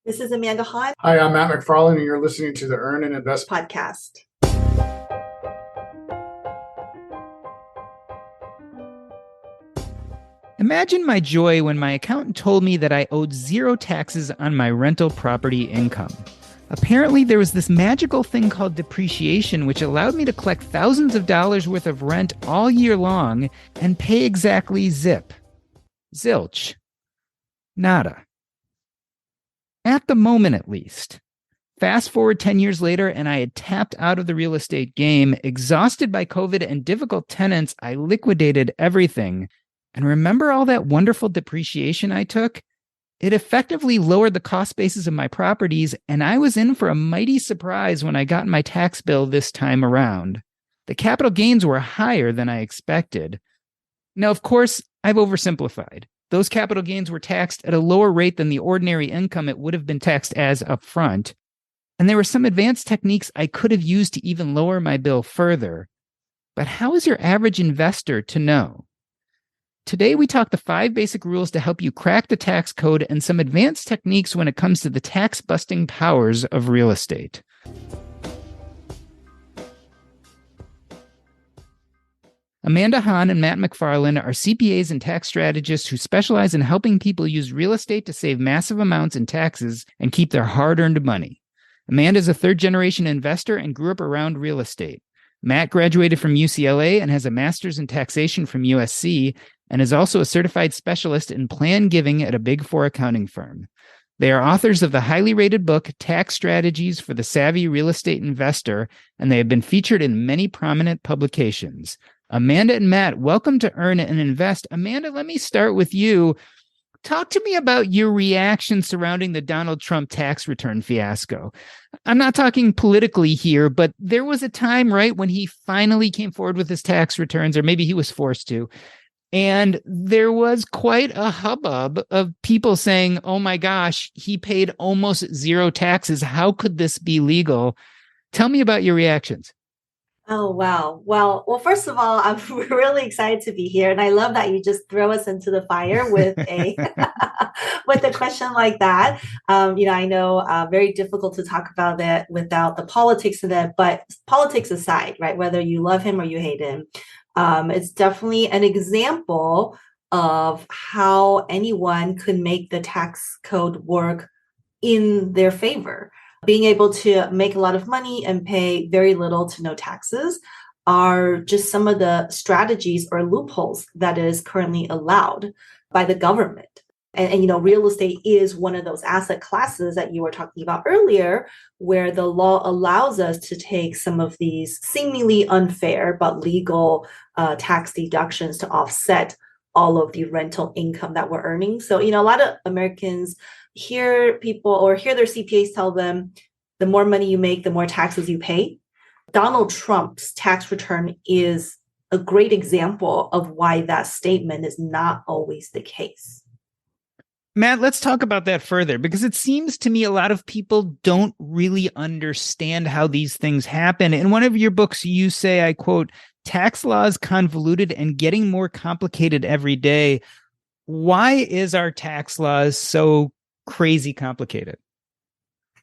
This is Amanda Hahn Hi, I'm Matt Macfarland, and you're listening to the Earn and Invest. podcast. Imagine my joy when my accountant told me that I owed zero taxes on my rental property income. Apparently, there was this magical thing called depreciation, which allowed me to collect thousands of dollars worth of rent all year long and pay exactly zip. Zilch. Nada. At the moment, at least. Fast forward 10 years later, and I had tapped out of the real estate game. Exhausted by COVID and difficult tenants, I liquidated everything. And remember all that wonderful depreciation I took? It effectively lowered the cost basis of my properties, and I was in for a mighty surprise when I got my tax bill this time around. The capital gains were higher than I expected. Now, of course, I've oversimplified. Those capital gains were taxed at a lower rate than the ordinary income it would have been taxed as upfront. And there were some advanced techniques I could have used to even lower my bill further. But how is your average investor to know? Today, we talk the 5 basic rules to help you crack the tax code and some advanced techniques when it comes to the tax-busting powers of real estate. Amanda Hahn and Matt Macfarland are CPAs and tax strategists who specialize in helping people use real estate to save massive amounts in taxes and keep their hard-earned money. Amanda is a third-generation investor and grew up around real estate. Matt graduated from UCLA and has a master's in taxation from USC, and is also a certified specialist in plan giving at a Big Four accounting firm. They are authors of the highly rated book, Tax Strategies for the Savvy Real Estate Investor, and they have been featured in many prominent publications. Amanda and Matt, welcome to Earn and Invest. Amanda, let me start with you. Talk to me about your reaction surrounding the Donald Trump tax return fiasco. I'm not talking politically here, but there was a time, right, when he finally came forward with his tax returns, or maybe he was forced to. And there was quite a hubbub of people saying, oh my gosh, he paid almost zero taxes. How could this be legal? Tell me about your reactions. Oh, wow. Well, first of all, I'm really excited to be here. And I love that you just throw us into the fire with a with a question like that. I know very difficult to talk about that without the politics of that, but politics aside, right? Whether you love him or you hate him, it's definitely an example of how anyone could make the tax code work in their favor. Being able to make a lot of money and pay very little to no taxes are just some of the strategies or loopholes that is currently allowed by the government. And real estate is one of those asset classes that you were talking about earlier, where the law allows us to take some of these seemingly unfair but legal tax deductions to offset all of the rental income that we're earning. So, a lot of Americans hear their CPAs tell them, the more money you make, the more taxes you pay. Donald Trump's tax return is a great example of why that statement is not always the case. Matt, let's talk about that further, because it seems to me a lot of people don't really understand how these things happen. In one of your books, you say, I quote, tax law is convoluted and getting more complicated every day. Why is our tax laws so crazy complicated?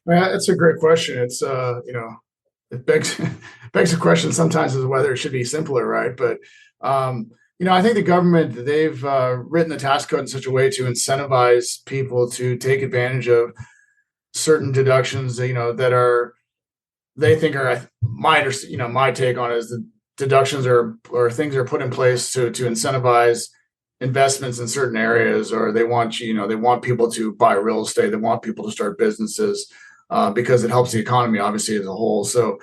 Well, that's a great question. It's it begs the question sometimes as whether it should be simpler, right? But I think the government, they've written the tax code in such a way to incentivize people to take advantage of certain deductions, that they think are my take on it is the deductions or things that are put in place to incentivize investments in certain areas, or they want people to buy real estate. They want people to start businesses because it helps the economy, obviously, as a whole. So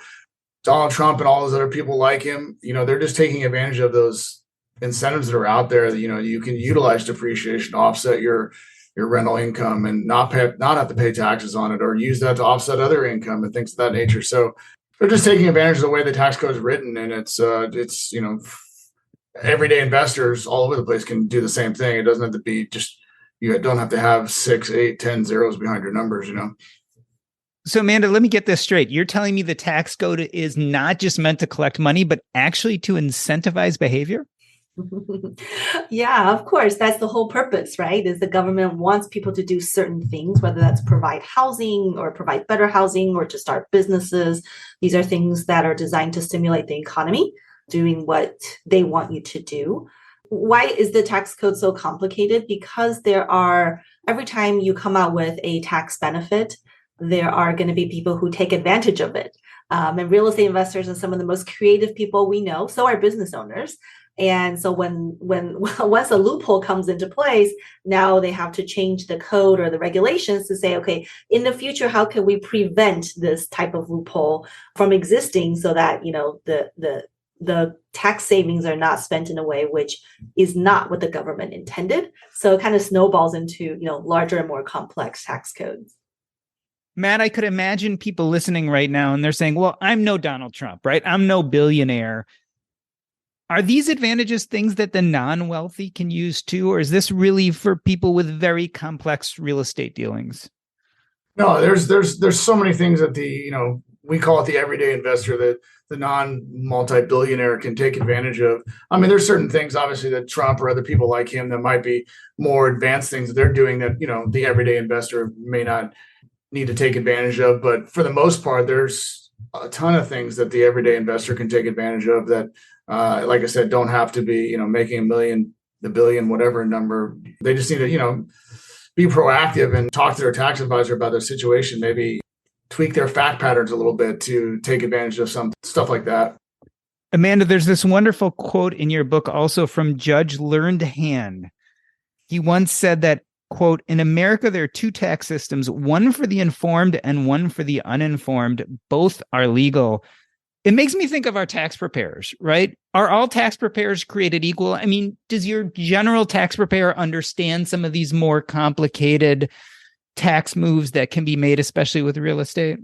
Donald Trump and all those other people like him, they're just taking advantage of those incentives that are out there that, you can utilize depreciation to offset your rental income and not have to pay taxes on it, or use that to offset other income and things of that nature. So they're just taking advantage of the way the tax code is written. And it's everyday investors all over the place can do the same thing. It doesn't have to be just, you don't have to have 6, 8, 10 zeros behind your numbers, So, Amanda, let me get this straight. You're telling me the tax code is not just meant to collect money, but actually to incentivize behavior? Yeah, of course. That's the whole purpose, right? Is the government wants people to do certain things, whether that's provide housing or provide better housing or to start businesses. These are things that are designed to stimulate the economy, doing what they want you to do. Why is the tax code so complicated? Because every time you come out with a tax benefit, there are going to be people who take advantage of it. And real estate investors are some of the most creative people we know. So are business owners. And so when once a loophole comes into place, now they have to change the code or the regulations to say, okay, in the future, how can we prevent this type of loophole from existing so that the tax savings are not spent in a way which is not what the government intended. So it kind of snowballs into larger and more complex tax codes. Matt, I could imagine people listening right now and they're saying, well, I'm no Donald Trump, right? I'm no billionaire. Are these advantages things that the non-wealthy can use too? Or is this really for people with very complex real estate dealings? No, there's so many things that we call it the everyday investor that the non-multi-billionaire can take advantage of. I mean, there's certain things obviously that Trump or other people like him that might be more advanced things that they're doing that, the everyday investor may not need to take advantage of. But for the most part, there's a ton of things that the everyday investor can take advantage of that, like I said, don't have to be, making a million, the billion, whatever number. They just need to, be proactive and talk to their tax advisor about their situation, maybe tweak their fact patterns a little bit to take advantage of some stuff like that. Amanda, there's this wonderful quote in your book also from Judge Learned Hand. He once said that, quote, in America, there are two tax systems, one for the informed and one for the uninformed. Both are legal. It makes me think of our tax preparers, right? Are all tax preparers created equal? I mean, does your general tax preparer understand some of these more complicated tax moves that can be made, especially with real estate?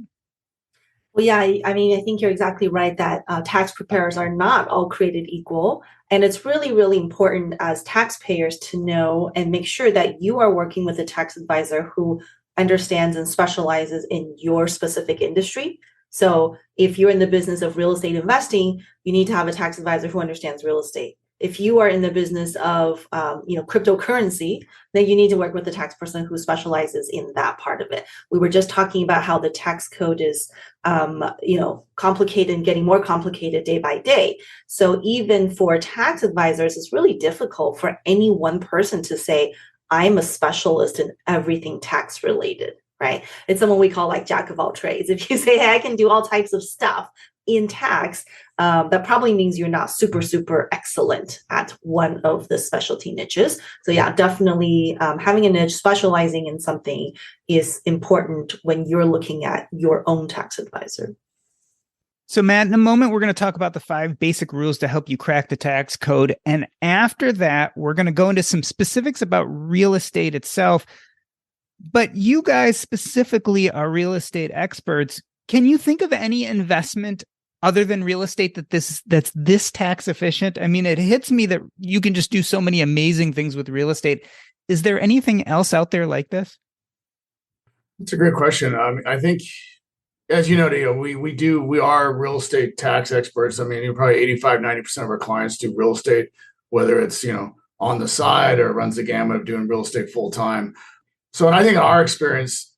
Well, yeah, I mean, I think you're exactly right that tax preparers are not all created equal. And it's really, really important as taxpayers to know and make sure that you are working with a tax advisor who understands and specializes in your specific industry. So if you're in the business of real estate investing, you need to have a tax advisor who understands real estate. If you are in the business of cryptocurrency, then you need to work with a tax person who specializes in that part of it. We were just talking about how the tax code is complicated and getting more complicated day by day. So even for tax advisors, it's really difficult for any one person to say, I'm a specialist in everything tax related. Right? It's someone we call like jack of all trades. If you say, hey, I can do all types of stuff in tax, that probably means you're not super, super excellent at one of the specialty niches. So yeah, definitely having a niche, specializing in something is important when you're looking at your own tax advisor. So Matt, in a moment, we're going to talk about the 5 basic rules to help you crack the tax code. And after that, we're going to go into some specifics about real estate itself. But you guys specifically are real estate experts. Can you think of any investment other than real estate that's this tax efficient? I mean, it hits me that you can just do so many amazing things with real estate. Is there anything else out there like this? It's a great question. I think, as you know, we are real estate tax experts. I mean, probably 85-90% of our clients do real estate, whether it's, on the side or runs the gamut of doing real estate full time. So, and I think in our experience,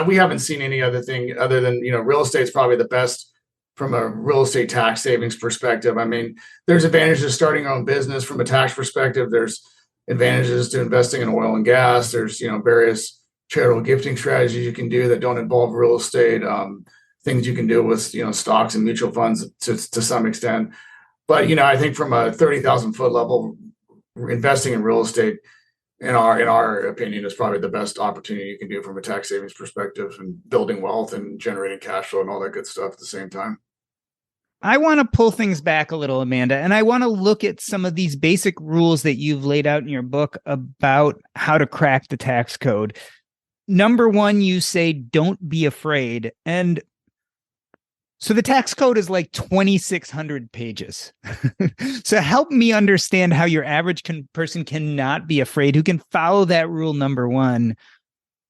we haven't seen any other thing other than, real estate is probably the best from a real estate tax savings perspective. I mean, there's advantages to starting your own business from a tax perspective. There's advantages to investing in oil and gas. There's, various charitable gifting strategies you can do that don't involve real estate, things you can do with, stocks and mutual funds to some extent. But, I think from a 30,000 foot level, investing in real estate, in our opinion, is probably the best opportunity you can do from a tax savings perspective and building wealth and generating cash flow and all that good stuff at the same time. I want to pull things back a little, Amanda, and I want to look at some of these basic rules that you've laid out in your book about how to crack the tax code. Number 1, you say, don't be afraid. And so the tax code is like 2,600 pages. So help me understand how your average person cannot be afraid, who can follow that rule number 1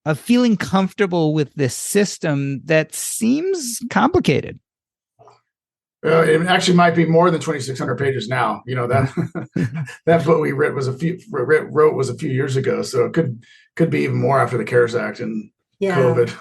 of feeling comfortable with this system that seems complicated. It actually might be more than 2,600 pages now. That book we wrote was a few years ago, so it could be even more after the CARES Act and Yeah. COVID.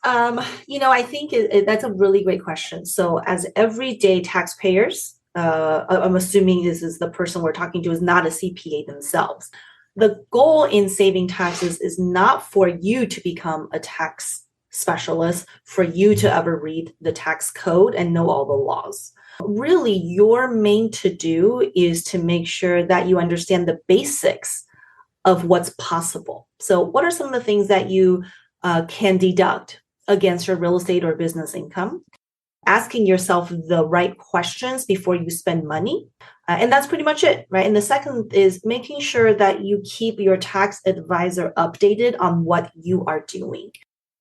I think that's a really great question. So, as everyday taxpayers, I'm assuming this is the person we're talking to is not a CPA themselves. The goal in saving taxes is not for you to become a tax specialist, for you to ever read the tax code and know all the laws. Really, your main to do is to make sure that you understand the basics of what's possible. So, what are some of the things that you can deduct against your real estate or business income? Asking yourself the right questions before you spend money. And that's pretty much it, right? And the second is making sure that you keep your tax advisor updated on what you are doing.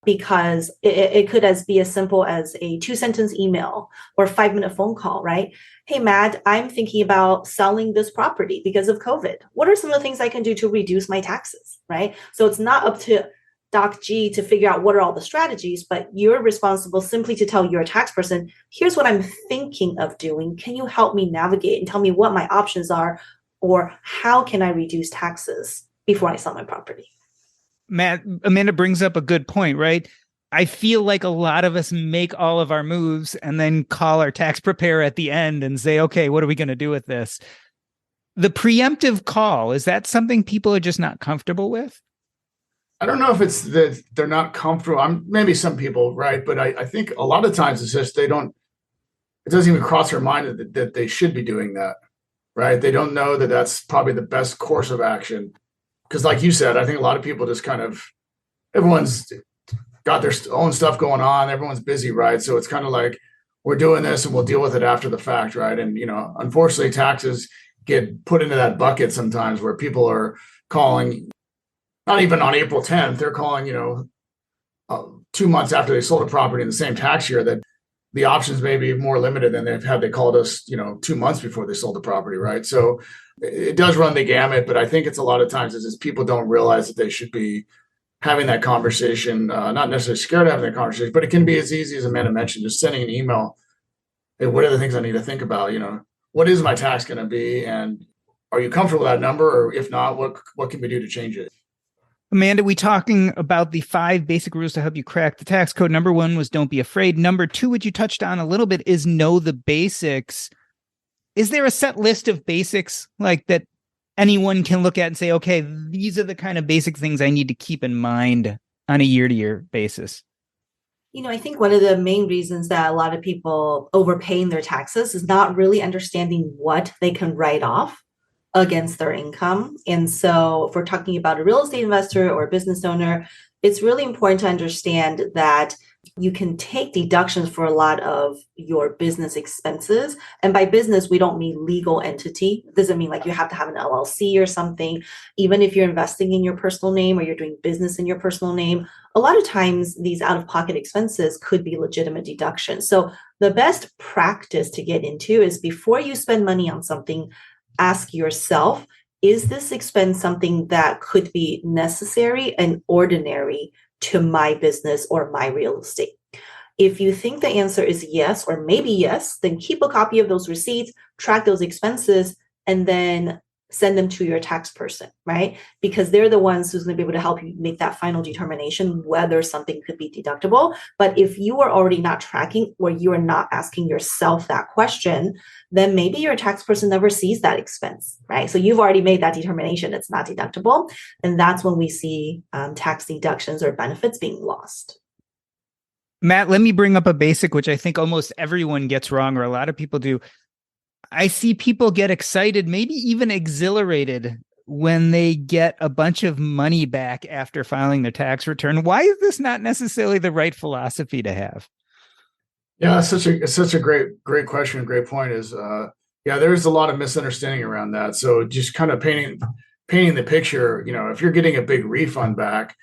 Because it could be as simple as a 2-sentence email or 5-minute phone call, right? Hey, Matt, I'm thinking about selling this property because of COVID. What are some of the things I can do to reduce my taxes, right? So it's not up to Doc G to figure out what are all the strategies, but you're responsible simply to tell your tax person, here's what I'm thinking of doing. Can you help me navigate and tell me what my options are, or how can I reduce taxes before I sell my property? Matt, Amanda brings up a good point, right? I feel like a lot of us make all of our moves and then call our tax preparer at the end and say, okay, what are we going to do with this? The preemptive call, is that something people are just not comfortable with? I don't know if it's that they're not comfortable. Maybe some people, right? But I think a lot of times it's just it doesn't even cross their mind that they should be doing that, right? They don't know that that's probably the best course of action. Because like you said, I think a lot of people just everyone's got their own stuff going on. Everyone's busy, right? So it's kind of like, we're doing this and we'll deal with it after the fact, right? And, unfortunately, taxes get put into that bucket sometimes where people are calling, not even on April 10th, they're calling, 2 months after they sold a property in the same tax year, that the options may be more limited than they called us, 2 months before they sold the property, right? So it does run the gamut, but I think it's a lot of times it's just people don't realize that they should be having that conversation, not necessarily scared of having that conversation, but it can be as easy as Amanda mentioned, just sending an email. Hey, what are the things I need to think about? What is my tax going to be? And are you comfortable with that number? Or if not, what can we do to change it? Amanda, we talking about the 5 basic rules to help you crack the tax code. Number 1 was don't be afraid. Number 2, which you touched on a little bit, is know the basics. Is there a set list of basics like that anyone can look at and say, okay, these are the kind of basic things I need to keep in mind on a year-to-year basis? I think one of the main reasons that a lot of people overpaying their taxes is not really understanding what they can write off against their income. And so if we're talking about a real estate investor or a business owner, it's really important to understand that you can take deductions for a lot of your business expenses. And by business, we don't mean legal entity. It doesn't mean like you have to have an LLC or something. Even if you're investing in your personal name or you're doing business in your personal name, a lot of times these out-of-pocket expenses could be legitimate deductions. So the best practice to get into is before you spend money on something, ask yourself, is this expense something that could be necessary and ordinary to my business or my real estate? If you think the answer is yes, or maybe yes, then keep a copy of those receipts, track those expenses, and then send them to your tax person, right? Because they're the ones who's going to be able to help you make that final determination whether something could be deductible. But if you are already not tracking, or you are not asking yourself that question, then maybe your tax person never sees that expense, right? So you've already made that determination it's not deductible. And that's when we see tax deductions or benefits being lost. Matt, let me bring up a basic, which I think almost everyone gets wrong, or a lot of people do. I see people get excited, maybe even exhilarated, when they get a bunch of money back after filing their tax return. Why is this not necessarily the right philosophy to have? Yeah, it's such a great question. A great point is, there's a lot of misunderstanding around that. So just kind of painting the picture, if you're getting a big refund back,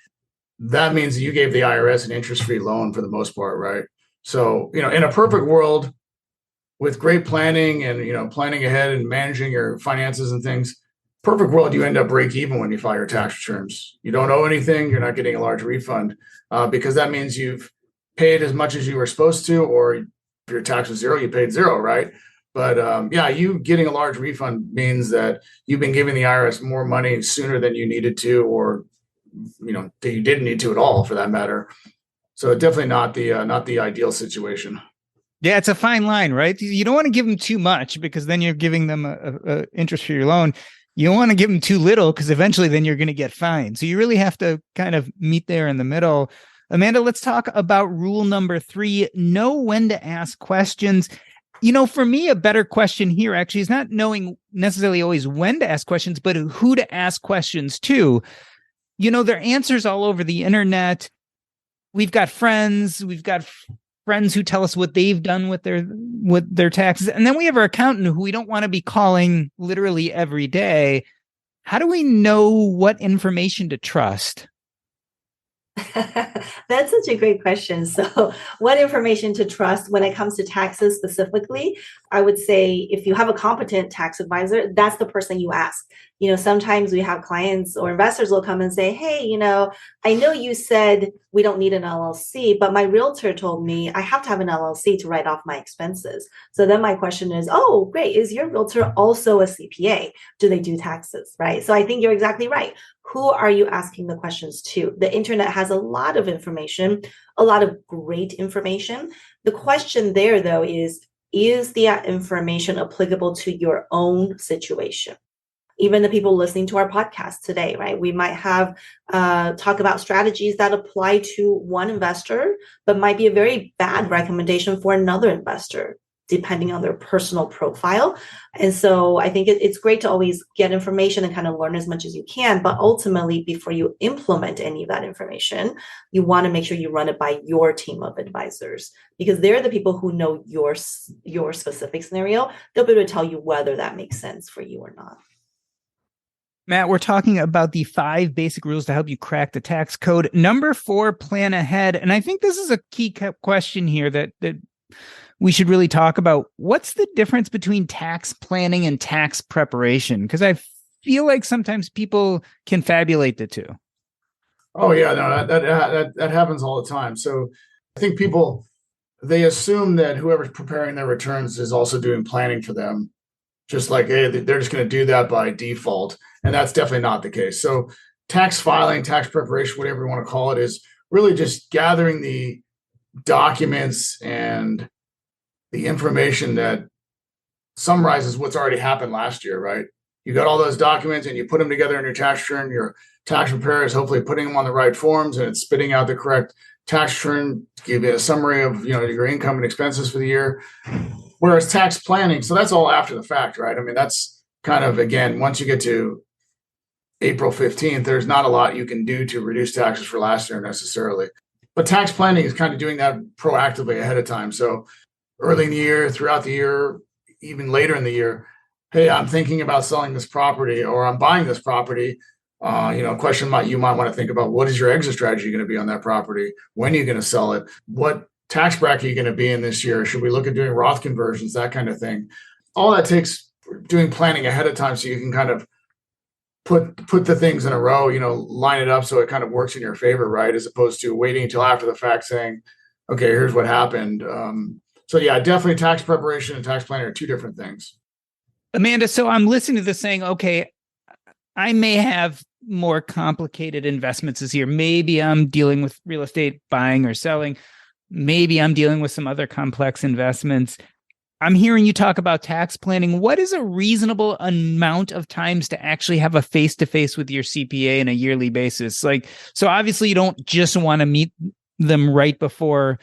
that means you gave the IRS an interest-free loan for the most part, right? So, in a perfect world, with great planning and planning ahead and managing your finances and things, perfect world, you end up break even when you file your tax returns. You don't owe anything. You're not getting a large refund because that means you've paid as much as you were supposed to, or If your tax was zero, you paid zero, right? But yeah, you getting a large refund means that you've been giving the IRS more money sooner than you needed to, or that you didn't need to at all, for that matter. So definitely not the ideal situation. Yeah, it's a fine line, right? You don't want to give them too much because then you're giving them a interest for your loan. You don't want to give them too little because eventually then you're going to get fined. So you really have to kind of meet there in the middle. Amanda, let's talk about rule number 3, know when to ask questions. For me, a better question here actually is not knowing necessarily always when to ask questions, but who to ask questions to. There are answers all over the internet. We've got friends who tell us what they've done with their taxes. And then we have our accountant who we don't want to be calling literally every day. How do we know what information to trust? That's such a great question. So, what information to trust when it comes to taxes specifically? I would say if you have a competent tax advisor, that's the person you ask. Sometimes we have clients or investors will come and say, hey, I know you said we don't need an LLC, but my realtor told me I have to have an LLC to write off my expenses. So then my question is, oh, great. Is your realtor also a CPA? Do they do taxes? Right. So I think you're exactly right. Who are you asking the questions to? The internet has a lot of information, a lot of great information. The question there, though, is the information applicable to your own situation? Even the people listening to our podcast today, right? We might have talk about strategies that apply to one investor, but might be a very bad recommendation for another investor, depending on their personal profile. And so I think it's great to always get information and kind of learn as much as you can. But ultimately, before you implement any of that information, you want to make sure you run it by your team of advisors, because they're the people who know your specific scenario. They'll be able to tell you whether that makes sense for you or not. Matt, we're talking about the 5 basic rules to help you crack the tax code. Number 4, plan ahead. And I think this is a key question here that we should really talk about. What's the difference between tax planning and tax preparation? Because I feel like sometimes people confabulate the two. Oh yeah, no, that happens all the time. So I think people, they assume that whoever's preparing their returns is also doing planning for them. Just like, hey, they're just going to do that by default. And that's definitely not the case. So tax filing, tax preparation, whatever you want to call it, is really just gathering the documents and the information that summarizes what's already happened last year, right? You got all those documents and you put them together in your tax return. Your tax preparer is hopefully putting them on the right forms and it's spitting out the correct tax return to give you a summary of your income and expenses for the year. Whereas tax planning, so that's all after the fact, right? I mean, that's kind of, again, once you get to April 15th, there's not a lot you can do to reduce taxes for last year necessarily. But tax planning is kind of doing that proactively ahead of time. So early in the year, throughout the year, even later in the year, hey, I'm thinking about selling this property or I'm buying this property. Question you might want to think about: what is your exit strategy going to be on that property? When are you going to sell it? What tax bracket are you going to be in this year? Should we look at doing Roth conversions, that kind of thing? All that takes doing planning ahead of time so you can kind of put the things in a row, line it up so it kind of works in your favor, right? As opposed to waiting until after the fact saying, okay, here's what happened. So yeah, definitely tax preparation and tax planning are 2 different things. Amanda, so I'm listening to this saying, okay, I may have more complicated investments this year. Maybe I'm dealing with real estate buying or selling. Maybe I'm dealing with some other complex investments. I'm hearing you talk about tax planning. What is a reasonable amount of times to actually have a face-to-face with your CPA on a yearly basis? So obviously you don't just want to meet them right before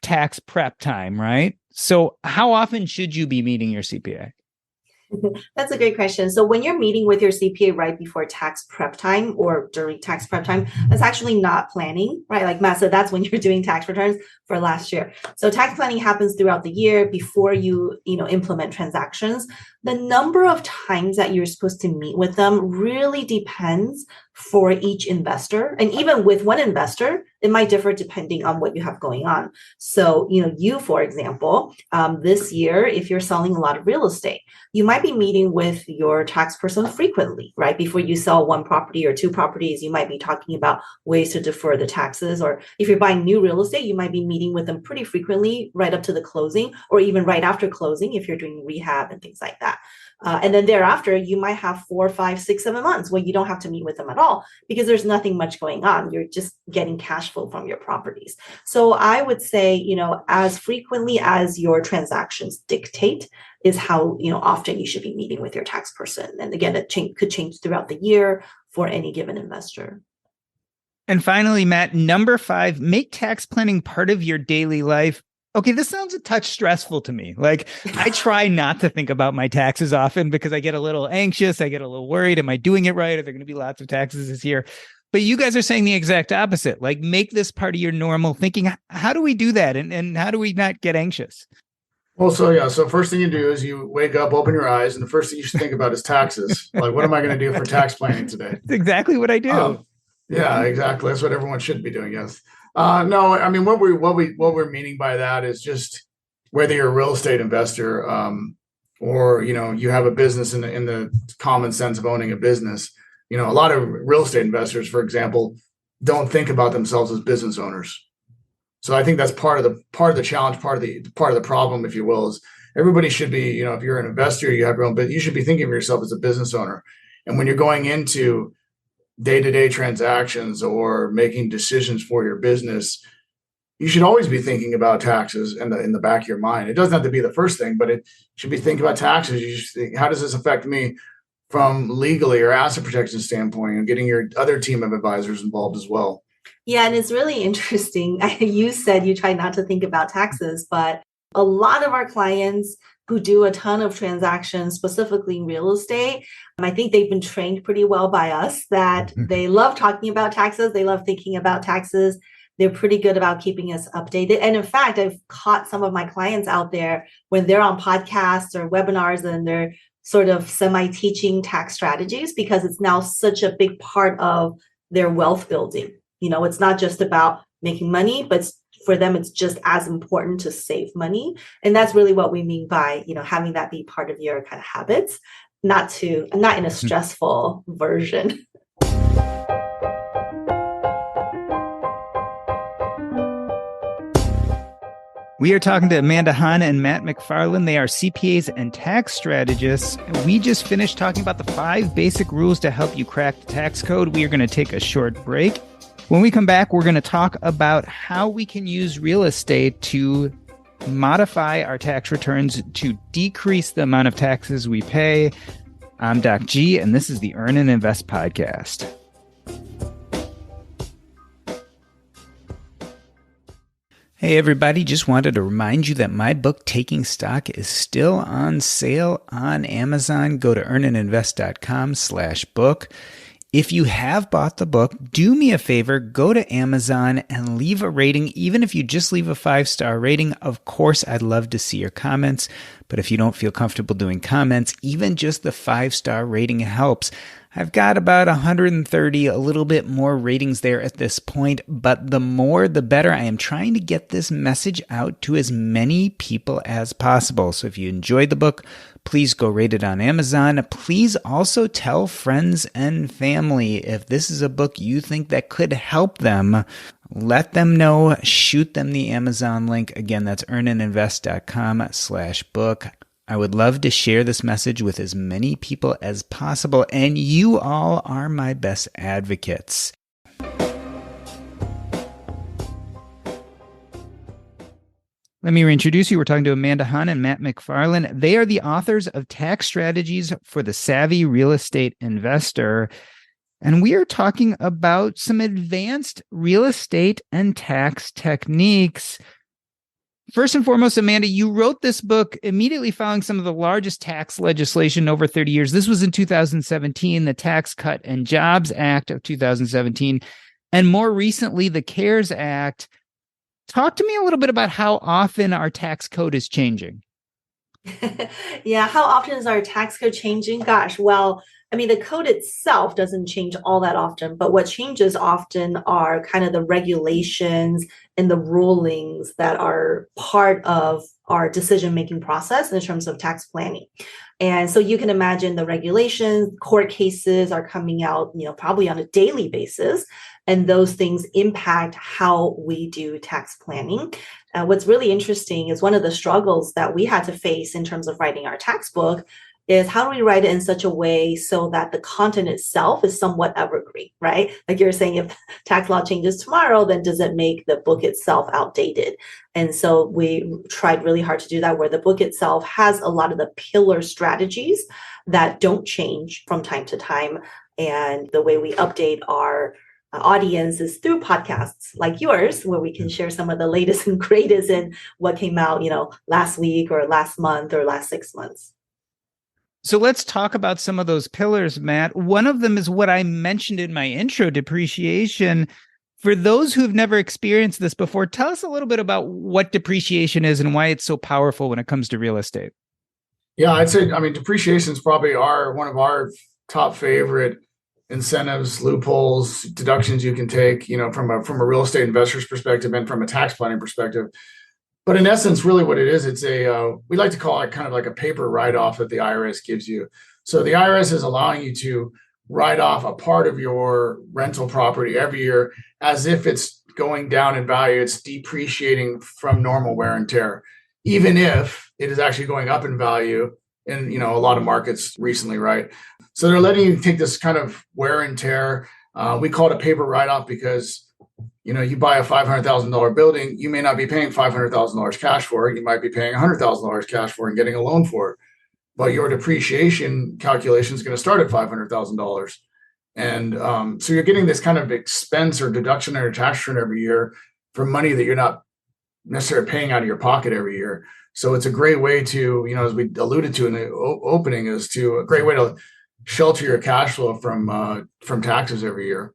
tax prep time, right? So how often should you be meeting your CPA? That's a great question. So when you're meeting with your CPA right before tax prep time or during tax prep time, that's actually not planning, right? Like Matt said, that's when you're doing tax returns for last year. So tax planning happens throughout the year before you implement transactions. The number of times that you're supposed to meet with them really depends for each investor. And even with one investor, it might differ depending on what you have going on. So, you, for example, this year, if you're selling a lot of real estate, you might be meeting with your tax person frequently, right? Before you sell one property or two properties, you might be talking about ways to defer the taxes. Or if you're buying new real estate, you might be meeting with them pretty frequently right up to the closing, or even right after closing if you're doing rehab and things like that. And then thereafter, you might have 4, 5, 6, 7 months where you don't have to meet with them at all because there's nothing much going on. You're just getting cash flow from your properties. So I would say, as frequently as your transactions dictate is how, often you should be meeting with your tax person. And again, it could change throughout the year for any given investor. And finally, Matt, number 5, make tax planning part of your daily life. Okay, this sounds a touch stressful to me. Like, I try not to think about my taxes often because I get a little anxious. I get a little worried. Am I doing it right? Are there going to be lots of taxes this year? But you guys are saying the exact opposite. Like, make this part of your normal thinking. How do we do that? And how do we not get anxious? Well, so first thing you do is you wake up, open your eyes, and the first thing you should think about is taxes. Like, what am I going to do for tax planning today? That's exactly what I do. Yeah, exactly. That's what everyone should be doing. Yes. No, I mean, what we're meaning by that is just whether you're a real estate investor, or, you have a business in the common sense of owning a business. A lot of real estate investors, for example, don't think about themselves as business owners. So I think that's part of the challenge, part of the problem, if you will, is everybody should be, if you're an investor, you have your own business, you should be thinking of yourself as a business owner. And when you're going into day-to-day transactions or making decisions for your business, you should always be thinking about taxes in the back of your mind. It doesn't have to be the first thing, but it should be thinking about taxes. You should think, how does this affect me from legally or asset protection standpoint, and getting your other team of advisors involved as well. Yeah, and it's really interesting. You said you try not to think about taxes, but a lot of our clients who do a ton of transactions, specifically in real estate, I think they've been trained pretty well by us that they love talking about taxes. They love thinking about taxes. They're pretty good about keeping us updated. And in fact, I've caught some of my clients out there when they're on podcasts or webinars and they're sort of semi-teaching tax strategies because it's now such a big part of their wealth building. It's not just about making money, but for them, it's just as important to save money. And that's really what we mean by, having that be part of your kind of habits, not in a stressful version. We are talking to Amanda Hahn and Matt Macfarland. They are CPAs and tax strategists. We just finished talking about the 5 basic rules to help you crack the tax code. We are going to take a short break. When we come back, we're going to talk about how we can use real estate to modify our tax returns to decrease the amount of taxes we pay. I'm Doc G, and this is the Earn and Invest podcast. Hey everybody, just wanted to remind you that my book, Taking Stock, is still on sale on Amazon. Go to earnandinvest.com/book. If you have bought the book, do me a favor, go to Amazon and leave a rating. Even if you just leave a 5-star rating, of course, I'd love to see your comments. But if you don't feel comfortable doing comments, even just the 5-star rating helps. I've got about 130, a little bit more ratings there at this point, but the more, the better. I am trying to get this message out to as many people as possible. So if you enjoyed the book, please go rate it on Amazon. Please also tell friends and family if this is a book you think that could help them. Let them know. Shoot them the Amazon link. Again, that's earnandinvest.com/book. I would love to share this message with as many people as possible, and you all are my best advocates. Let me reintroduce you. We're talking to Amanda Hahn and Matt Macfarland. They are the authors of Tax Strategies for the Savvy Real Estate Investor. And we are talking about some advanced real estate and tax techniques. First and foremost, Amanda, you wrote this book immediately following some of the largest tax legislation in over 30 years. This was in 2017, the Tax Cut and Jobs Act of 2017, and more recently, the CARES Act. Talk to me a little bit about how often our tax code is changing. Yeah, how often is our tax code changing? Gosh, well, I mean, the code itself doesn't change all that often, but what changes often are kind of the regulations and the rulings that are part of our decision-making process in terms of tax planning. And so you can imagine the regulations, court cases are coming out, probably on a daily basis, and those things impact how we do tax planning. What's really interesting is one of the struggles that we had to face in terms of writing our tax book is how do we write it in such a way so that the content itself is somewhat evergreen, right? Like you're saying, if tax law changes tomorrow, then does it make the book itself outdated? And so we tried really hard to do that, where the book itself has a lot of the pillar strategies that don't change from time to time. And the way we update our audience is through podcasts like yours, where we can share some of the latest and greatest in what came out, last week or last month or last 6 months. So let's talk about some of those pillars, Matt. One of them is what I mentioned in my intro, depreciation. For those who've never experienced this before, tell us a little bit about what depreciation is and why it's so powerful when it comes to real estate. Yeah, I'd say, depreciation is probably one of our top favorite incentives, loopholes, deductions you can take, from a real estate investor's perspective and from a tax planning perspective. But in essence, really what it is, it's we like to call it kind of like a paper write-off that the IRS gives you. So the IRS is allowing you to write off a part of your rental property every year as if it's going down in value. It's depreciating from normal wear and tear, even if it is actually going up in value in, a lot of markets recently, right? So they're letting you take this kind of wear and tear. We call it a paper write-off because you buy a $500,000 building, you may not be paying $500,000 cash for it. You might be paying $100,000 cash for it and getting a loan for it. But your depreciation calculation is going to start at $500,000. And so you're getting this kind of expense or deduction on your tax return every year for money that you're not necessarily paying out of your pocket every year. So it's a great way to, as we alluded to in the opening, is to a great way to shelter your cash flow from taxes every year.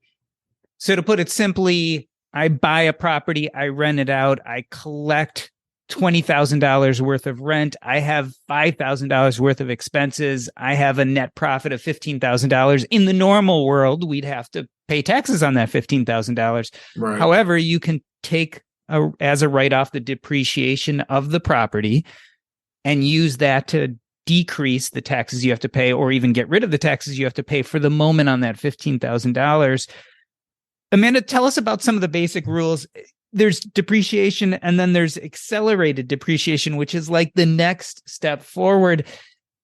So to put it simply, I buy a property, I rent it out, I collect $20,000 worth of rent, I have $5,000 worth of expenses, I have a net profit of $15,000. In the normal world, we'd have to pay taxes on that $15,000. Right. However, you can take as a write-off the depreciation of the property and use that to decrease the taxes you have to pay, or even get rid of the taxes you have to pay for the moment on that $15,000. Amanda, tell us about some of the basic rules. There's depreciation, and then there's accelerated depreciation, which is like the next step forward.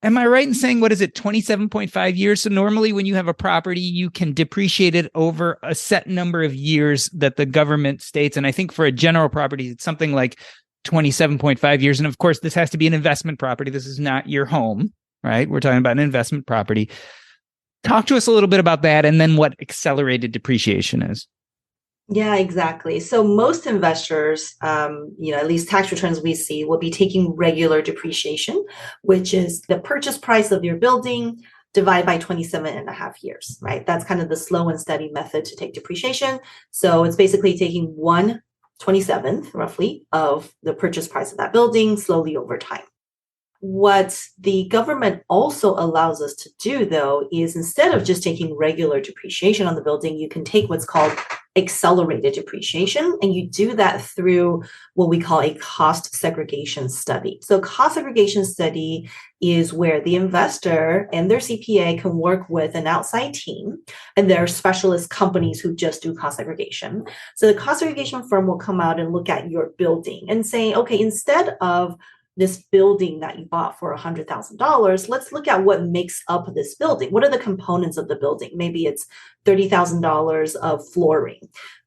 Am I right in saying, 27.5 years? So normally when you have a property, you can depreciate it over a set number of years that the government states. And I think for a general property, it's something like 27.5 years. And of course, this has to be an investment property. This is not your home, right? We're talking about an investment property. Talk to us a little bit about that, and then what accelerated depreciation is. Yeah, exactly. So most investors, at least tax returns we see, will be taking regular depreciation, which is the purchase price of your building divided by 27 and a half years, right? That's kind of the slow and steady method to take depreciation. So it's basically taking 1/27th roughly of the purchase price of that building slowly over time. What the government also allows us to do, though, is instead of just taking regular depreciation on the building, you can take what's called accelerated depreciation, and you do that through what we call a cost segregation study. So cost segregation study is where the investor and their CPA can work with an outside team, and there are specialist companies who just do cost segregation. So the cost segregation firm will come out and look at your building and say, okay, instead of this building that you bought for $100,000, let's look at what makes up this building. What are the components of the building? Maybe it's $30,000 of flooring,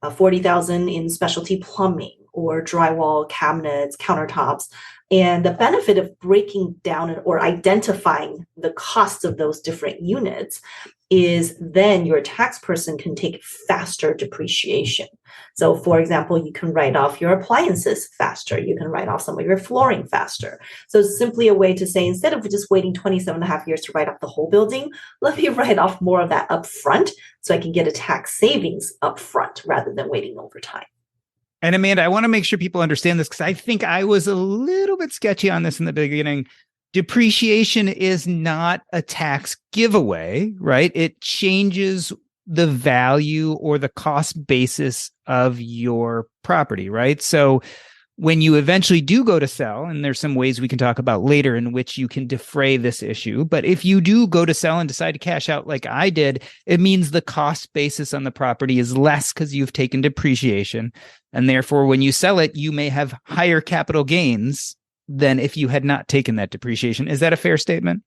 $40,000 in specialty plumbing or drywall, cabinets, countertops. And the benefit of breaking down or identifying the costs of those different units is then your tax person can take faster depreciation. So for example, you can write off your appliances faster. You can write off some of your flooring faster. So it's simply a way to say, instead of just waiting 27 and a half years to write off the whole building, let me write off more of that up front so I can get a tax savings up front rather than waiting over time. And Amanda, I want to make sure people understand this, because I think I was a little bit sketchy on this in the beginning. depreciation is not a tax giveaway, right? It changes the value or the cost basis of your property, right? So when you eventually do go to sell, and there's some ways we can talk about later in which you can defray this issue, but if you do go to sell and decide to cash out like I did, it means the cost basis on the property is less because you've taken depreciation. And therefore, when you sell it, you may have higher capital gains than if you had not taken that depreciation. Is that a fair statement?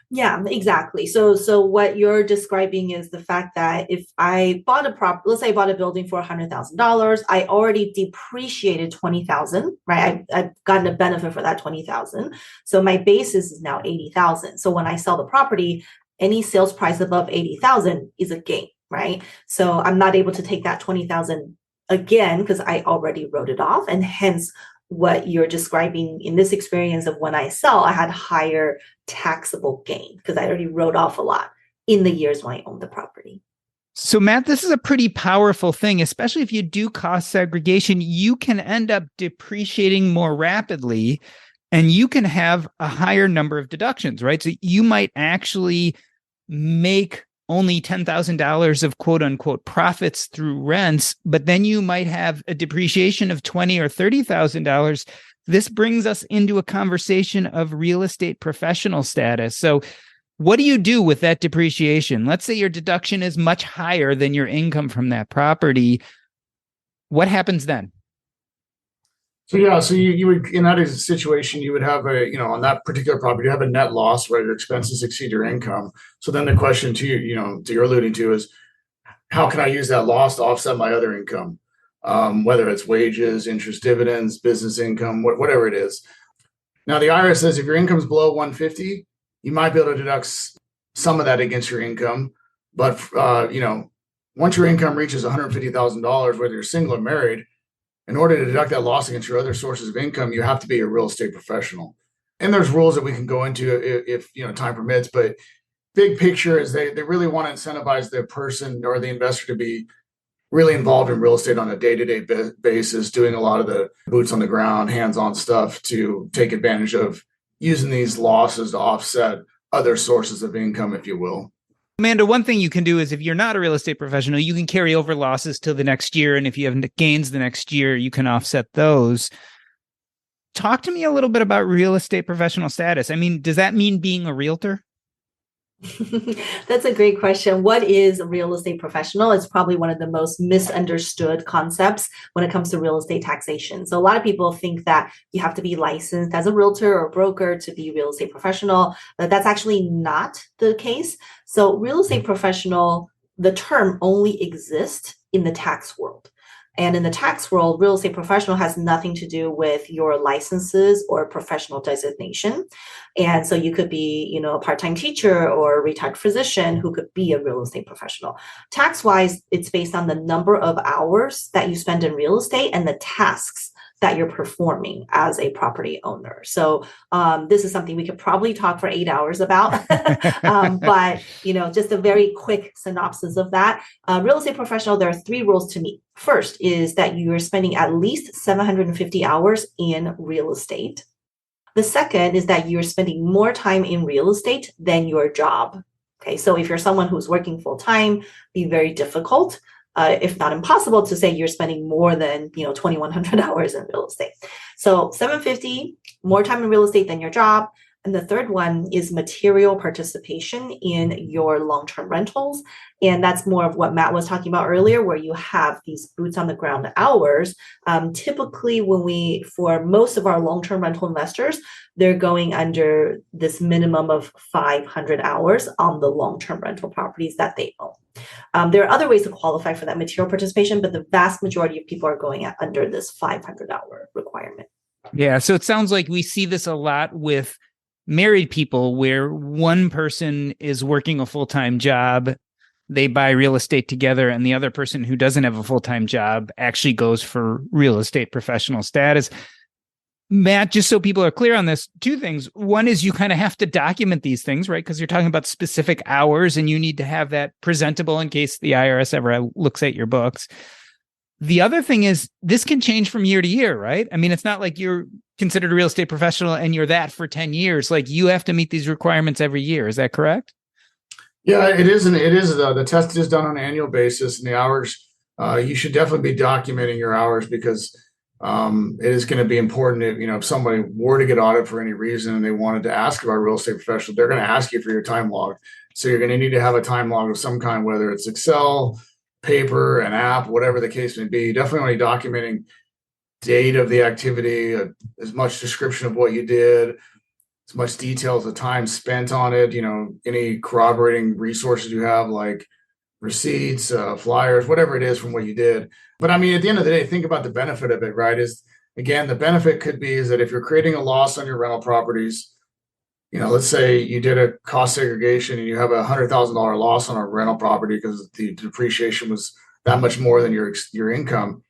Yeah, exactly. So what you're describing is the fact that if I bought let's say I bought a building for $100,000, I already depreciated 20,000, right? I've gotten a benefit for that 20,000. So my basis is now 80,000. So when I sell the property, any sales price above 80,000 is a gain, right? So I'm not able to take that 20,000 again because I already wrote it off, and hence what you're describing in this experience of when I sell, I had higher taxable gain because I already wrote off a lot in the years when I owned the property. So, Matt, this is a pretty powerful thing, especially if you do cost segregation. You can end up depreciating more rapidly and you can have a higher number of deductions, right? So you might actually make only $10,000 of quote unquote profits through rents, but then you might have a depreciation of $20,000 or $30,000. This brings us into a conversation of real estate professional status. So what do you do with that depreciation? Let's say your deduction is much higher than your income from that property. What happens then? So you would, in that situation, you would have on that particular property, you have a net loss where your expenses exceed your income. So then the question to you, that you're alluding to is, how can I use that loss to offset my other income? Whether it's wages, interest, dividends, business income, whatever it is. Now the IRS says if your income is below 150, you might be able to deduct some of that against your income. But once your income reaches $150,000, whether you're single or married, in order to deduct that loss against your other sources of income, you have to be a real estate professional. And there's rules that we can go into if time permits, but big picture is they really want to incentivize the person or the investor to be really involved in real estate on a day-to-day basis, doing a lot of the boots on the ground, hands-on stuff to take advantage of using these losses to offset other sources of income, if you will. Amanda, one thing you can do is if you're not a real estate professional, you can carry over losses till the next year. And if you have gains the next year, you can offset those. Talk to me a little bit about real estate professional status. I mean, does that mean being a realtor? That's a great question. What is a real estate professional? It's probably one of the most misunderstood concepts when it comes to real estate taxation. So a lot of people think that you have to be licensed as a realtor or broker to be a real estate professional, but that's actually not the case. So real estate professional, the term only exists in the tax world. And in the tax world, real estate professional has nothing to do with your licenses or professional designation. And so you could be, a part-time teacher or a retired physician who could be a real estate professional. Tax-wise, it's based on the number of hours that you spend in real estate and the tasks that you're performing as a property owner. So this is something we could probably talk for 8 hours about, but just a very quick synopsis of that. Real estate professional, there are 3 rules to meet. First is that you are spending at least 750 hours in real estate. The second is that you're spending more time in real estate than your job. Okay, so if you're someone who's working full time, be very difficult. If not impossible, to say you're spending more than 2,100 hours in real estate. So 750, more time in real estate than your job. And the third one is material participation in your long-term rentals. And that's more of what Matt was talking about earlier, where you have these boots on the ground hours. Typically, for most of our long-term rental investors, they're going under this minimum of 500 hours on the long-term rental properties that they own. There are other ways to qualify for that material participation, but the vast majority of people are going under this 500-hour requirement. Yeah, so it sounds like we see this a lot with married people where one person is working a full-time job, they buy real estate together, and the other person who doesn't have a full-time job actually goes for real estate professional status. Matt, just so people are clear on this, 2 things. One is you kind of have to document these things, right? Because you're talking about specific hours and you need to have that presentable in case the IRS ever looks at your books. The other thing is this can change from year to year, right? I mean, it's not like you're considered a real estate professional and you're that for 10 years, like you have to meet these requirements every year. Is that correct? Yeah, it is. And it is. The test is done on an annual basis, and the hours, you should definitely be documenting your hours because it is going to be important if, if somebody were to get audited for any reason and they wanted to ask about a real estate professional, they're going to ask you for your time log. So you're going to need to have a time log of some kind, whether it's Excel, paper, an app, whatever the case may be. Definitely only documenting date of the activity, as much description of what you did, as much detail as the time spent on it, any corroborating resources you have, like receipts, flyers, whatever it is from what you did. But I mean, at the end of the day, think about the benefit of it, right? Is again, the benefit could be is that if you're creating a loss on your rental properties, let's say you did a cost segregation and you have $100,000 loss on a rental property because the depreciation was that much more than your income.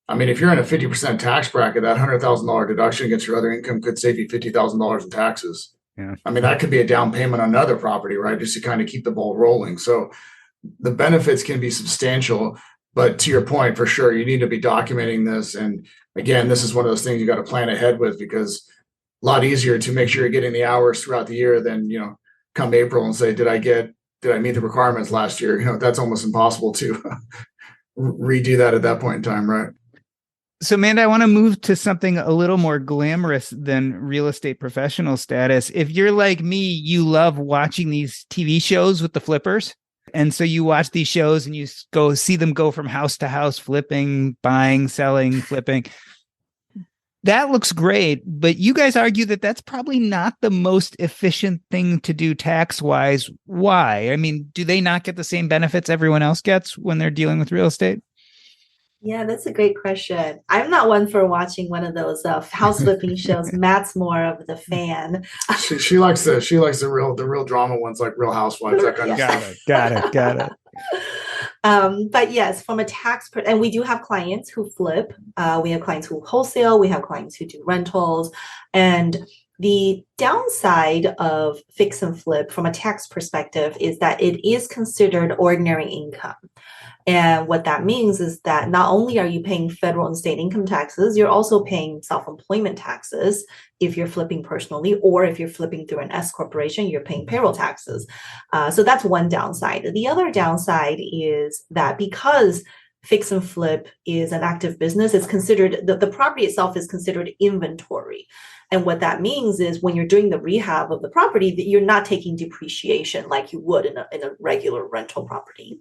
I mean, if you're in a 50% tax bracket, that $100,000 deduction against your other income could save you $50,000 in taxes. Yeah. I mean, that could be a down payment on another property, right? Just to kind of keep the ball rolling. So the benefits can be substantial, but to your point, for sure, you need to be documenting this. And again, this is one of those things you got to plan ahead with because a lot easier to make sure you're getting the hours throughout the year than, come April and say, did I meet the requirements last year? That's almost impossible to redo that at that point in time, right? So, Amanda, I want to move to something a little more glamorous than real estate professional status. If you're like me, you love watching these TV shows with the flippers. And so you watch these shows and you go see them go from house to house, flipping, buying, selling, flipping. That looks great. But you guys argue that that's probably not the most efficient thing to do tax-wise. Why? I mean, do they not get the same benefits everyone else gets when they're dealing with real estate? Yeah, that's a great question. I'm not one for watching one of those house flipping shows. Matt's more of the fan. She likes the real drama ones like Real Housewives, that kind of stuff. Got it. But yes, from a and we do have clients who flip. We have clients who wholesale. We have clients who do rentals. And the downside of fix and flip from a tax perspective is that it is considered ordinary income. And what that means is that not only are you paying federal and state income taxes, you're also paying self-employment taxes if you're flipping personally, or if you're flipping through an S corporation, you're paying payroll taxes. So that's one downside. The other downside is that because fix and flip is an active business, it's considered, the property itself is considered inventory. And what that means is when you're doing the rehab of the property, that you're not taking depreciation like you would in a regular rental property.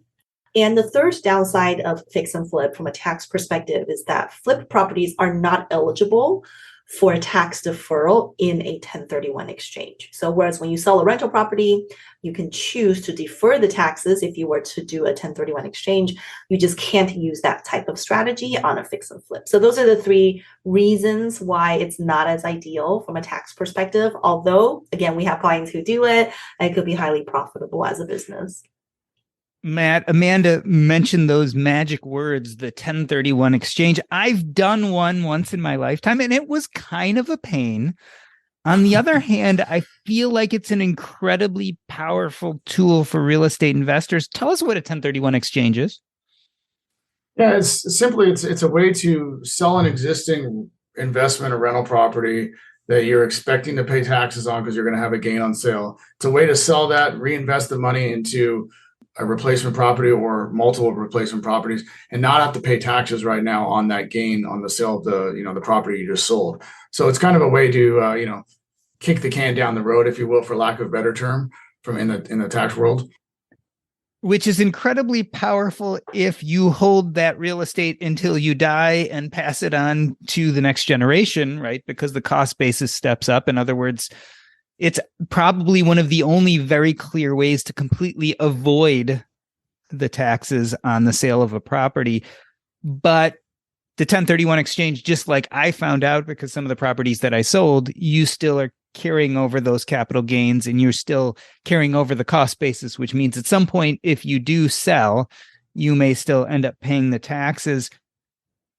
And the third downside of fix and flip from a tax perspective is that flip properties are not eligible for a tax deferral in a 1031 exchange. So whereas when you sell a rental property, you can choose to defer the taxes if you were to do a 1031 exchange, you just can't use that type of strategy on a fix and flip. So those are the three reasons why it's not as ideal from a tax perspective. Although, again, we have clients who do it, and it could be highly profitable as a business. Matt, Amanda mentioned those magic words, the 1031 exchange. I've done one once in my lifetime, and it was kind of a pain. On the other hand, I feel like it's an incredibly powerful tool for real estate investors. Tell us what a 1031 exchange is. Yeah, it's a way to sell an existing investment or rental property that you're expecting to pay taxes on because you're going to have a gain on sale. It's a way to sell that, reinvest the money into a replacement property or multiple replacement properties and not have to pay taxes right now on that gain on the sale of the property you just sold. So it's kind of a way to, kick the can down the road, if you will, for lack of a better term, from in the tax world. Which is incredibly powerful if you hold that real estate until you die and pass it on to the next generation, right? Because the cost basis steps up. In other words, it's probably one of the only very clear ways to completely avoid the taxes on the sale of a property. But the 1031 exchange, just like I found out because some of the properties that I sold, you still are carrying over those capital gains and you're still carrying over the cost basis, which means at some point, if you do sell, you may still end up paying the taxes.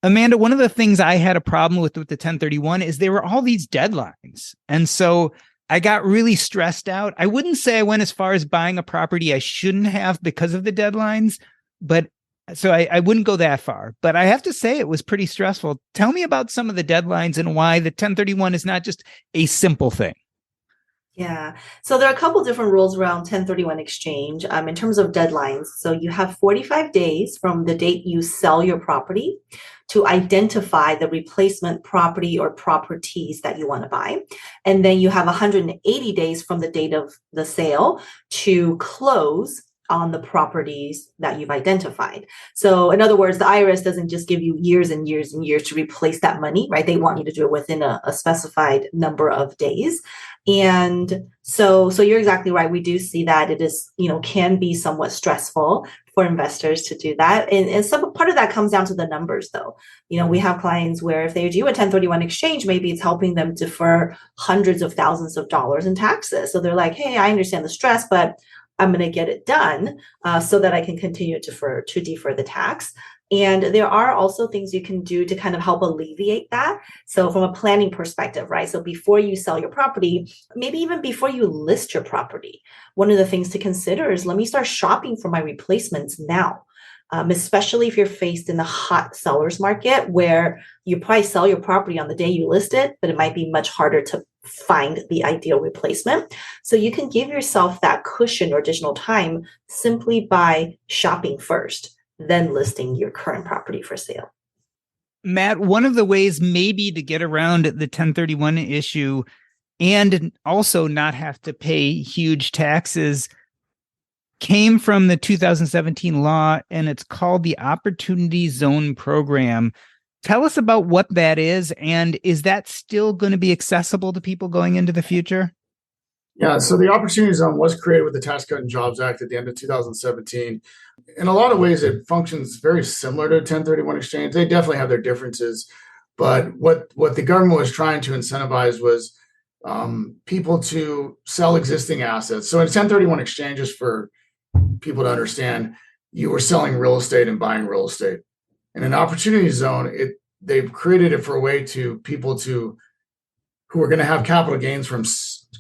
Amanda, one of the things I had a problem with the 1031 is there were all these deadlines. And so I got really stressed out. I wouldn't say I went as far as buying a property I shouldn't have because of the deadlines, but So I wouldn't go that far, but I have to say it was pretty stressful. Tell me about some of the deadlines and why the 1031 is not just a simple thing. Yeah. So there are a couple different rules around 1031 exchange in terms of deadlines. So you have 45 days from the date you sell your property to identify the replacement property or properties that you want to buy. And then you have 180 days from the date of the sale to close on the properties that you've identified. So in other words, the IRS doesn't just give you years and years and years to replace that money, right? They want you to do it within a specified number of days. And so you're exactly right. We do see that it is, can be somewhat stressful for investors to do that. And some part of that comes down to the numbers though. We have clients where if they do a 1031 exchange, maybe it's helping them defer hundreds of thousands of dollars in taxes. So they're like, hey, I understand the stress, but I'm going to get it done so that I can continue to defer the tax. And there are also things you can do to kind of help alleviate that. So from a planning perspective, right? So before you sell your property, maybe even before you list your property, one of the things to consider is let me start shopping for my replacements now. Especially if you're faced in the hot seller's market where you probably sell your property on the day you list it, but it might be much harder to find the ideal replacement. So you can give yourself that cushion or additional time simply by shopping first, then listing your current property for sale. Matt, one of the ways maybe to get around the 1031 issue and also not have to pay huge taxes came from the 2017 law, and it's called the Opportunity Zone Program. Tell us about what that is, and is that still going to be accessible to people going into the future? Yeah, so the Opportunity Zone was created with the Tax Cut and Jobs Act at the end of 2017. In a lot of ways, it functions very similar to a 1031 exchange. They definitely have their differences, but what the government was trying to incentivize was people to sell existing assets. So in 1031 exchanges, for people to understand, you were selling real estate and buying real estate. In an Opportunity Zone, they've created it for a way to people who are going to have capital gains from,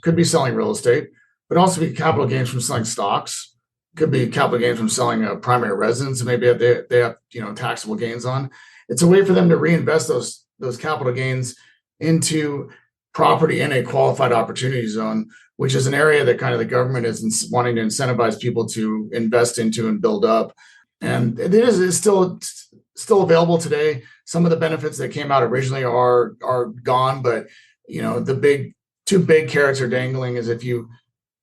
could be selling real estate, but also be capital gains from selling stocks, could be capital gains from selling a primary residence, and maybe they have taxable gains on. It's a way for them to reinvest those capital gains into property in a qualified Opportunity Zone, which is an area that kind of the government is wanting to incentivize people to invest into and build up. And it's still available today. Some of the benefits that came out originally are gone, but the two big carrots are dangling is if you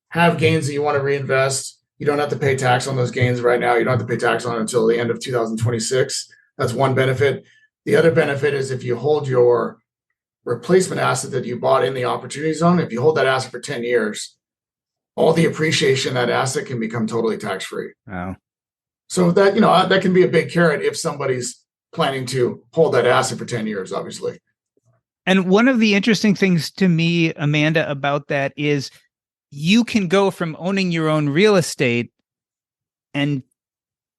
have gains that you want to reinvest, you don't have to pay tax on those gains right now. You don't have to pay tax on it until the end of 2026. That's one benefit. The other benefit is if you hold your replacement asset that you bought in the Opportunity Zone, if you hold that asset for 10 years, all the appreciation of that asset can become totally tax-free. Wow. So that can be a big carrot if somebody's planning to hold that asset for 10 years, obviously. And one of the interesting things to me, Amanda, about that is you can go from owning your own real estate and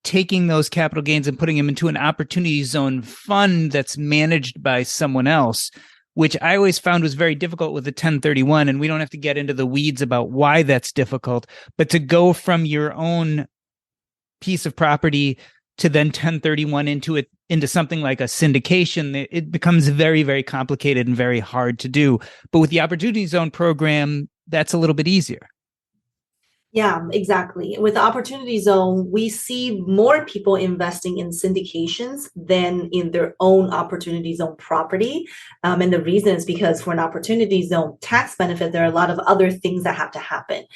taking those capital gains and putting them into an Opportunity Zone fund that's managed by someone else, which I always found was very difficult with the 1031. And we don't have to get into the weeds about why that's difficult, but to go from your own piece of property to then 1031 into something like a syndication, it becomes very, very complicated and very hard to do. But with the Opportunity Zone program, that's a little bit easier. Yeah, exactly. With the Opportunity Zone, we see more people investing in syndications than in their own Opportunity Zone property. And the reason is because for an Opportunity Zone tax benefit, there are a lot of other things that have to happen.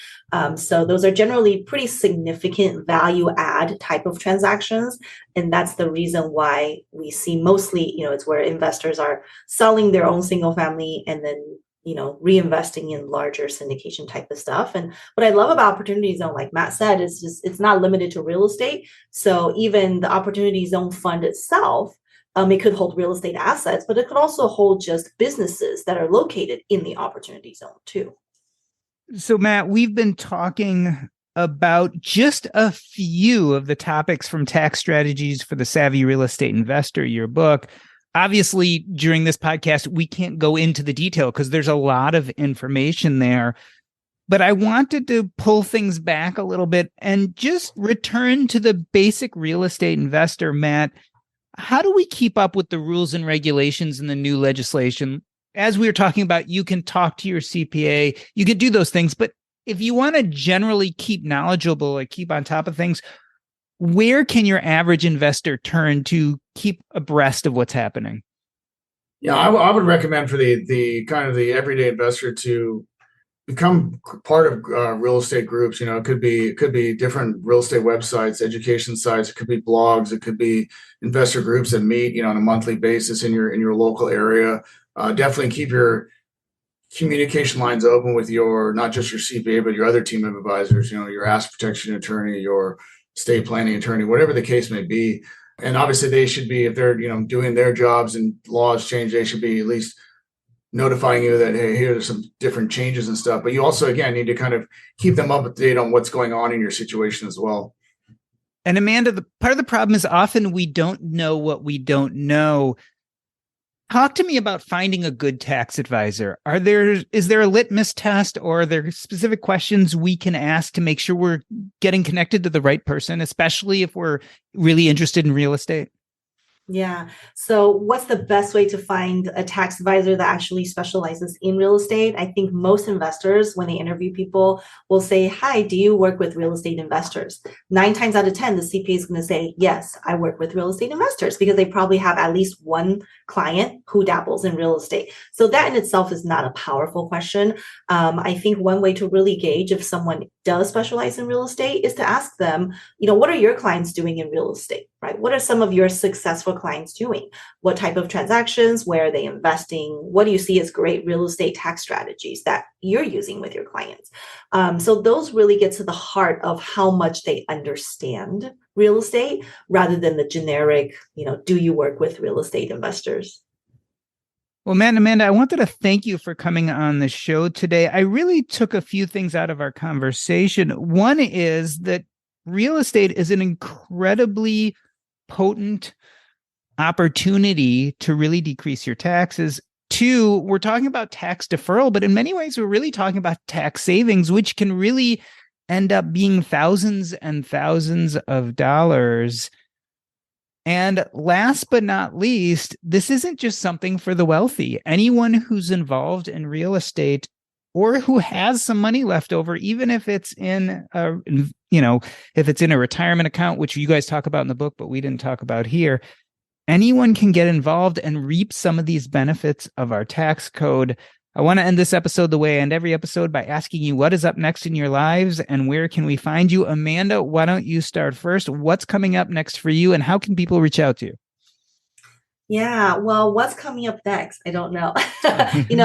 So those are generally pretty significant value add type of transactions. And that's the reason why we see mostly, it's where investors are selling their own single family and then reinvesting in larger syndication type of stuff. And what I love about Opportunity Zone, like Matt said, is just it's not limited to real estate. So even the Opportunity Zone fund itself, it could hold real estate assets, but it could also hold just businesses that are located in the Opportunity Zone too. So Matt, we've been talking about just a few of the topics from Tax Strategies for the Savvy Real Estate Investor, your book. Obviously, during this podcast, we can't go into the detail because there's a lot of information there. But I wanted to pull things back a little bit and just return to the basic real estate investor, Matt. How do we keep up with the rules and regulations in the new legislation? As we were talking about, you can talk to your CPA, you can do those things. But if you want to generally keep knowledgeable, like keep on top of things, where can your average investor turn to keep abreast of what's happening? Yeah, I would recommend for the kind of the everyday investor to become part of real estate groups. It could be different real estate websites, education sites. It could be blogs. It could be investor groups that meet, on a monthly basis in your local area. Definitely keep your communication lines open with your, not just your CPA, but your other team of advisors. Your asset protection attorney, your estate planning attorney, whatever the case may be. And obviously, they should be, if they're doing their jobs and laws change, they should be at least notifying you that, hey, here are some different changes and stuff. But you also, again, need to kind of keep them up to date on what's going on in your situation as well. And Amanda, part of the problem is often we don't know what we don't know. Talk to me about finding a good tax advisor. Is there a litmus test, or are there specific questions we can ask to make sure we're getting connected to the right person, especially if we're really interested in real estate? Yeah. So what's the best way to find a tax advisor that actually specializes in real estate? I think most investors, when they interview people, will say, hi, do you work with real estate investors? 9 times out of 10, the CPA is going to say, yes, I work with real estate investors, because they probably have at least one client who dabbles in real estate. So that in itself is not a powerful question. I think one way to really gauge if someone does specialize in real estate is to ask them, what are your clients doing in real estate, right? What are some of your successful clients doing? What type of transactions? Where are they investing? What do you see as great real estate tax strategies that you're using with your clients? So those really get to the heart of how much they understand real estate, rather than the generic, do you work with real estate investors? Well, Matt and Amanda, I wanted to thank you for coming on the show today. I really took a few things out of our conversation. One is that real estate is an incredibly potent opportunity to really decrease your taxes. 2, we're talking about tax deferral, but in many ways, we're really talking about tax savings, which can really end up being thousands and thousands of dollars. And last but not least, this isn't just something for the wealthy. Anyone who's involved in real estate, or who has some money left over, even if it's in a, if it's in a retirement account, which you guys talk about in the book, but we didn't talk about here, anyone can get involved and reap some of these benefits of our tax code. I want to end this episode the way I end every episode, by asking you what is up next in your lives and where can we find you? Amanda, why don't you start first? What's coming up next for you, and how can people reach out to you? Yeah, well, what's coming up next? I don't know.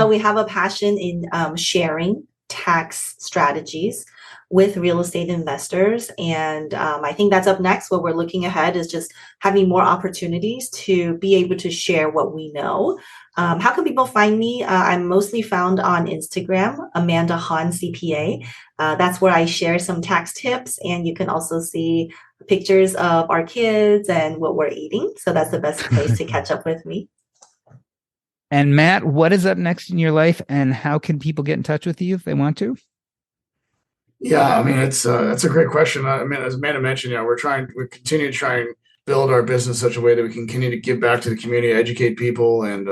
We have a passion in sharing tax strategies with real estate investors. And I think that's up next. What we're looking ahead is just having more opportunities to be able to share what we know. How can people find me? I'm mostly found on Instagram, Amanda Han CPA. That's where I share some tax tips, and you can also see pictures of our kids and what we're eating. So that's the best place to catch up with me. And Matt, what is up next in your life, and how can people get in touch with you if they want to? Yeah, I mean, that's a great question. I mean, as Amanda mentioned, we continue to try and build our business in such a way that we can continue to give back to the community, educate people, and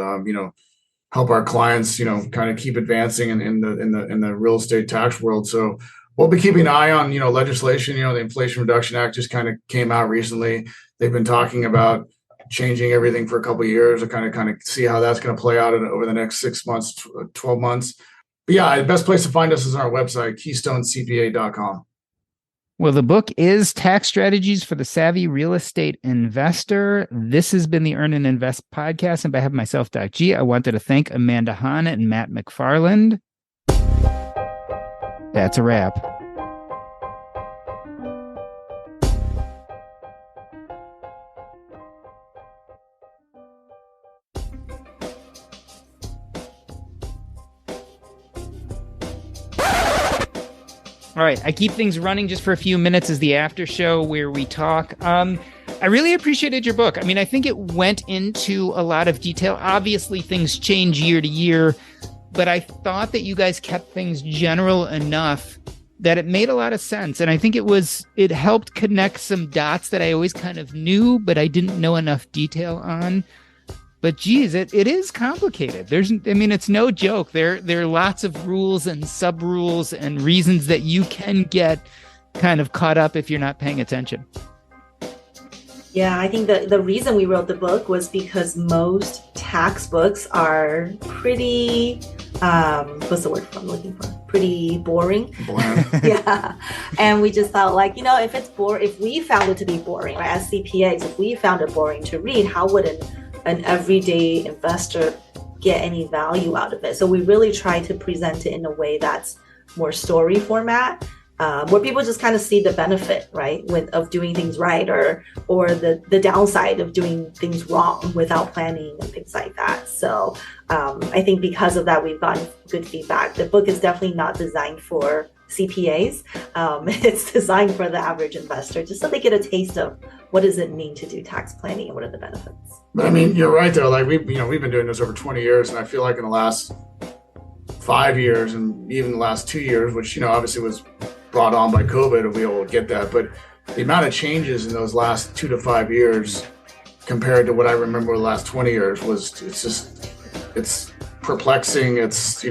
help our clients, kind of keep advancing in the real estate tax world. So we'll be keeping an eye on, legislation. The Inflation Reduction Act just kind of came out recently. They've been talking about changing everything for a couple of years to kind of see how that's going to play out over the next 6 months, 12 months. But yeah, the best place to find us is on our website, KeystoneCPA.com. Well, the book is Tax Strategies for the Savvy Real Estate Investor. This has been the Earn and Invest podcast. And on behalf of myself, Doc G, I wanted to thank Amanda Han and Matt Macfarland. That's a wrap. All right, I keep things running just for a few minutes as the after show where we talk. I really appreciated your book. I mean, I think it went into a lot of detail. Obviously, things change year to year, but I thought that you guys kept things general enough that it made a lot of sense. And I think it helped connect some dots that I always kind of knew, but I didn't know enough detail on. But geez, it is complicated. It's no joke. There are lots of rules and sub rules and reasons that you can get kind of caught up if you're not paying attention. Yeah, I think the reason we wrote the book was because most tax books are pretty, what's the word I'm looking for? Pretty boring. Yeah. And we just thought like, if we found it to be boring, right? As CPAs, if we found it boring to read, how would an everyday investor get any value out of it? So we really try to present it in a way that's more story format, where people just kind of see the benefit, right, of doing things right, or the downside of doing things wrong without planning and things like that. So I think because of that, we've gotten good feedback. The book is definitely not designed for CPAs. It's designed for the average investor, just so they get a taste of what does it mean to do tax planning and what are the benefits. But I mean, you're right though. Like we've been doing this over 20 years, and I feel like in the last 5 years and even the last 2 years, which obviously was brought on by COVID, and we all get that, but the amount of changes in those last 2 to 5 years compared to what I remember the last 20 years it's perplexing. It's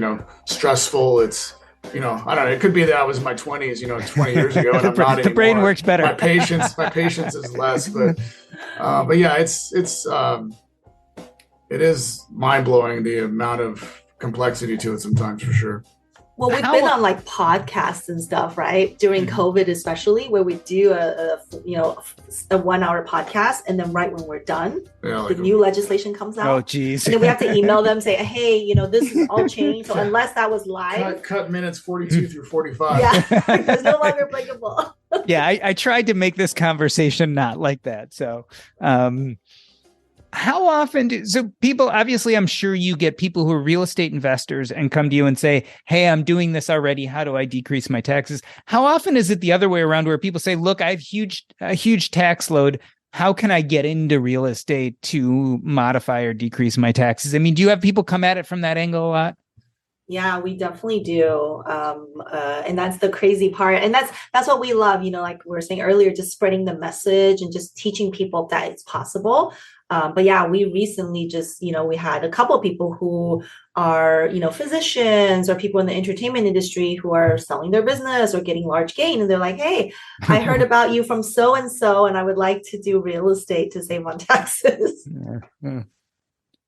stressful. It's I don't know. It could be that I was in my 20s, 20 years ago, and I'm not anymore. The brain works better. My patience is less, but yeah, it is mind blowing the amount of complexity to it sometimes, for sure. Well, we've been on like podcasts and stuff, right? During COVID, especially, where we do a 1 hour podcast, and then right when we're done, the new legislation comes out. Oh, geez. And then we have to email them, say, hey, this is all changed. So unless that was live, cut minutes 42 through 45. Yeah, it's no longer applicable. Yeah, I tried to make this conversation not like that. So, how often so people, obviously, I'm sure you get people who are real estate investors and come to you and say, hey, I'm doing this already. How do I decrease my taxes? How often is it the other way around, where people say, look, I have a huge tax load. How can I get into real estate to modify or decrease my taxes? I mean, do you have people come at it from that angle a lot? Yeah, we definitely do. And that's the crazy part. And that's what we love, like we were saying earlier, just spreading the message and just teaching people that it's possible. But yeah, we recently just, we had a couple of people who are, physicians or people in the entertainment industry who are selling their business or getting large gain. And they're like, hey, I heard about you from so-and-so, and I would like to do real estate to save on taxes. Yeah.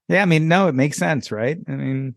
I mean, no, it makes sense, right? I mean,